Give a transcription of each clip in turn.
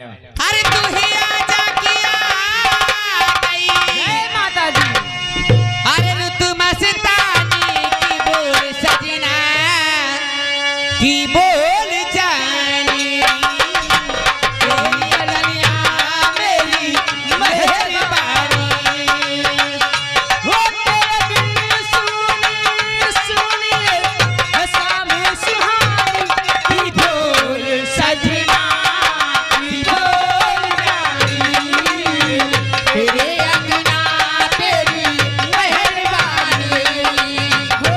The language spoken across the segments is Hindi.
अरे तू ही आजा किया गई। जय माता दी। अरे ऋतु मस्तानी की बोल सजना की बोल जानी तेरी अनन्या मेरी मेहरबानी हो तेरे बिन सुनी सुनिए शाम सुहानी की बोल सजना की बोल जानी तेरे अंगना तेरी मेहरबानी हो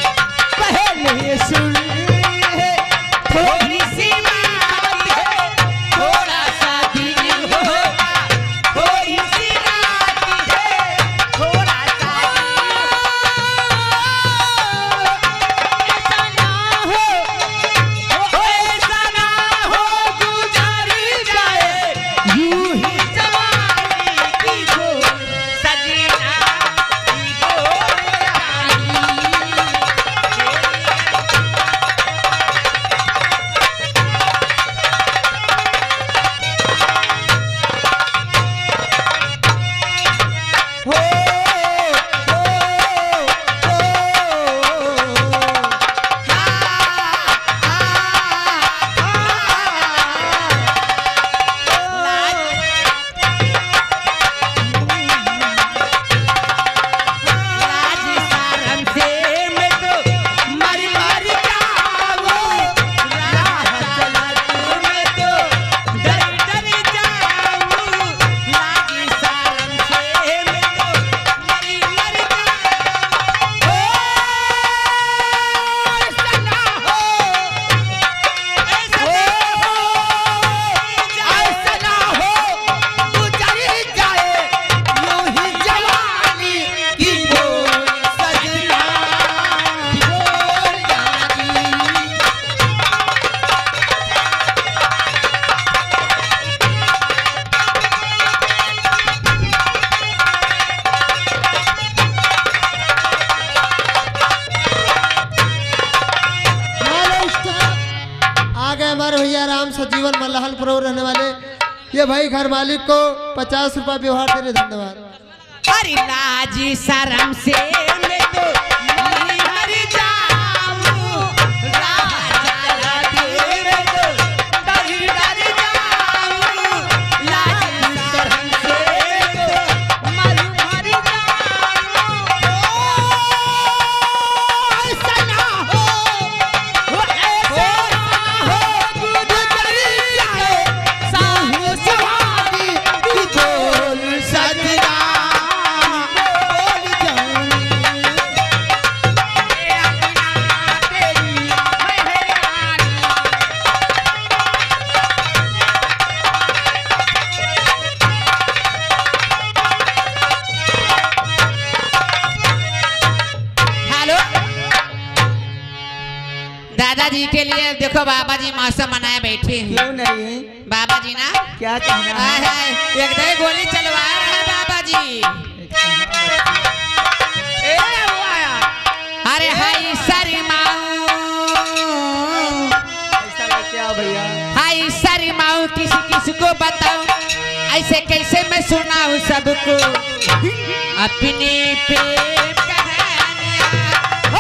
पहले सुन थोड़ी सी बात है थोड़ा सा दिल होगा थोड़ी सी रात है थोड़ा सा ऐसा ना हो गुजर जाए यूं ही जवानी की बोल सजना की बोल रानी हो लाज शर्म से मैं तो मर मर जाऊं राह चलत में तो डर डर जाऊं लाज शर्म से मैं तो मर मर जाऊं ऐसा ना हो ऐसा ना हो गुजर जाए यूं ही जवानी की बोल सजना बोल जानी आ गए हमारे भैया राम सजीवन मल्लाहलपुर रहने वाले ये भाई घर मालिक को 50 रुपया व्यवहार देने धन्यवाद। अरे लाज शर्म से मैं तो मर मर जाऊं राह चलत में तो डर डर जाऊं लाज शर्म से तो मर मर जाऊं ऐसा ना हो ऐसा ना हो गुजर जाए साहू सुहानी की बोल सजना बोल जानी ये अंगना तेरी मेहरबानी हेलो दादाजी के लिए देखो बाबा जी मौसम मनाए बैठे हैं क्यों नहीं? बाबा जी ना क्या कहना हाय है? हाय एकदम गोली चलवा रहे हैं बाबा जी ए वो आया अरे हाय शर्माऊं ऐसा क्या भैया? हाय शर्माऊं किसी किसी को बताऊं ऐसे कैसे मैं सुनाऊं सबको अपनी प्रेम कहानियां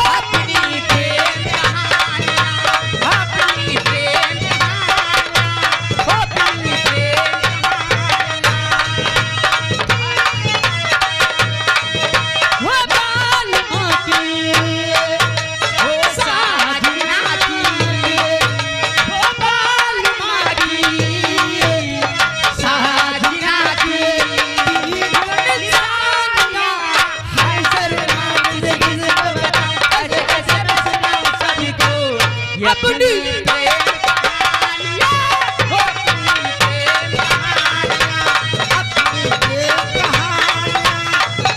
अपनी प्रेम कहानियां अपनी प्रेम कहानियां अपनी प्रेम कहानियां वो बालियों की वो साजना की वो बालियों की साजना की अपनी प्रेम कहानियां अपनी प्रेम कहानियां अपनी प्रेम कहानियां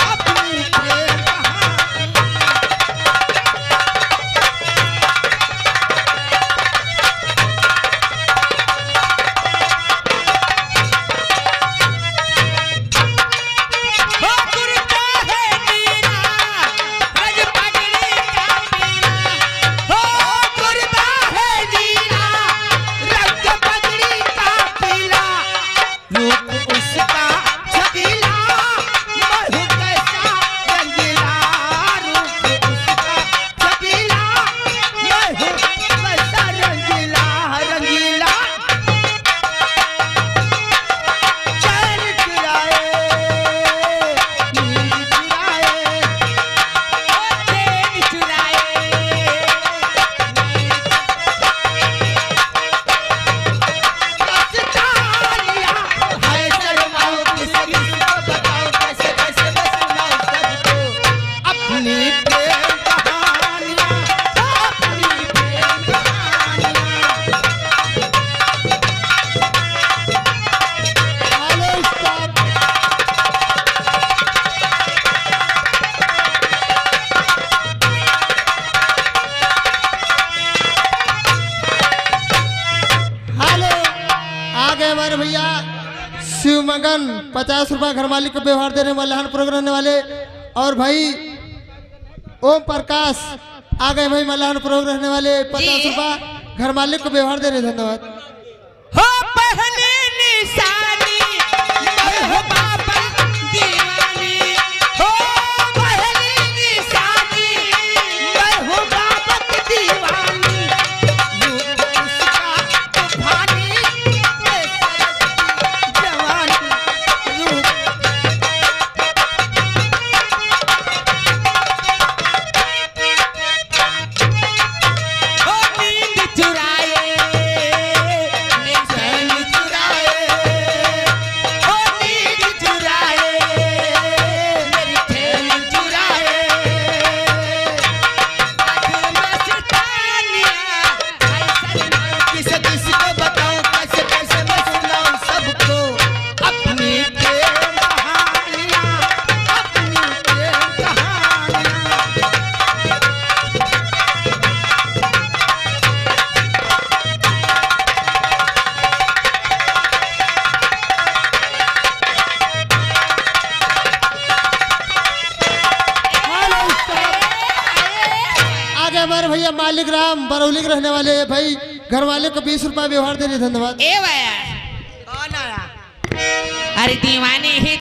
अपनी प्रेम कहानियां मगन 50 रुपया घर मालिक को व्यवहार देने वाले मल्लाहनपुर रहने वाले। और भाई ओम प्रकाश आ गए भाई मल्लाहनपुर रहने वाले 50 रुपया घर मालिक को व्यवहार दे रहे। धन्यवाद। हो पहली निशानी मैं हो बाबा दीवानी, हो पहली निशानी मैं हो बाबा की दीवानी, रूप उसका तूफानी जवानी रूप। हो नींद चुराए चैन चुराए, हो नींद चुराए मेरी चैन चुराए, किसे किसी को बताऊं कैसे कैसे मैं सुनाऊं सबको अपनी प्रेम कहानियां, अपनी प्रेम कहानियां। आगे हमारे भैया मालिक राम बरौली के रहने वाले भाई घर वाले को 20 रुपया व्यवहार दे रहे। धन्यवाद। ए भैया अरे दीवाने ही